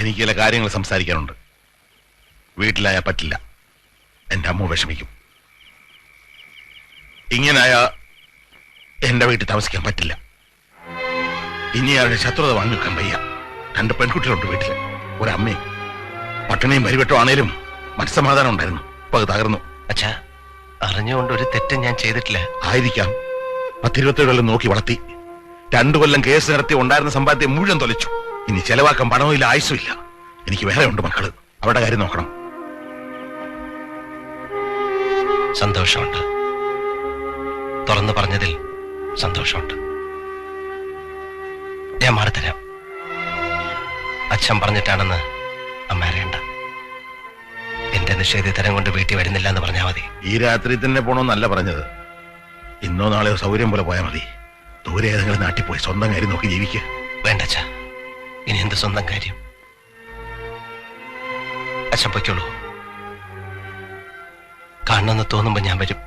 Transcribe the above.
എനിക്ക് ചില കാര്യങ്ങൾ സംസാരിക്കാനുണ്ട്. വീട്ടിലായാൽ പറ്റില്ല, എന്റെ അമ്മ വിഷമിക്കും. ഇങ്ങനായ എന്റെ വീട്ടിൽ താമസിക്കാൻ പറ്റില്ല. ഇനി അവരുടെ ശത്രുത വാങ്ങി വെക്കാൻ വയ്യ. 2 പെൺകുട്ടികളുണ്ട് വീട്ടില്, ഒരമ്മയും. പട്ടിണിയും പരിവട്ടം ആണേലും മനസ്സമാധാനം ഉണ്ടായിരുന്നു. അപ്പൊ അത് തകർന്നു. അച്ഛാ, അറിഞ്ഞുകൊണ്ട് ഒരു തെറ്റും ഞാൻ ചെയ്തിട്ടില്ല. ആയിരിക്കാം. 10-27 കൊല്ലം നോക്കി വളർത്തി, 2 കൊല്ലം കേസ് നടത്തി ഉണ്ടായിരുന്ന സമ്പാദ്യം മുഴുവൻ തൊലച്ചു. ഇനി ചെലവാക്കാൻ പണവും ഇല്ല, ആയുസും ഇല്ല. എനിക്ക് വേറെ ഉണ്ട് മക്കള്, അവരുടെ കാര്യം നോക്കണം. സന്തോഷമുണ്ട്, തുറന്നു പറഞ്ഞതിൽ സന്തോഷമുണ്ട്. ഞാൻ മാറിത്തരാം. അച്ഛൻ പറഞ്ഞിട്ടാണെന്ന് അമ്മ അറിയണ്ട. എന്റെ നിഷേധിതരം കൊണ്ട് വീട്ടിൽ വരുന്നില്ല എന്ന് പറഞ്ഞാൽ മതി. ഈ രാത്രി തന്നെ പോണോന്നല്ല പറഞ്ഞത്. ഇന്നോ നാളെയോ സൗകര്യം പോലെ പോയാൽ മതി. ദൂരെ ഏതെങ്കിലും നാട്ടിൽ പോയി സ്വന്തം കാര്യം നോക്കി ജീവിക്കുക. വേണ്ട അച്ഛാ, ഇനി എന്ത് സ്വന്തം കാര്യം? അച്ഛൻ പൊയ്ക്കോളൂ. കാണണമെന്ന് തോന്നുമ്പോ ഞാൻ വരും.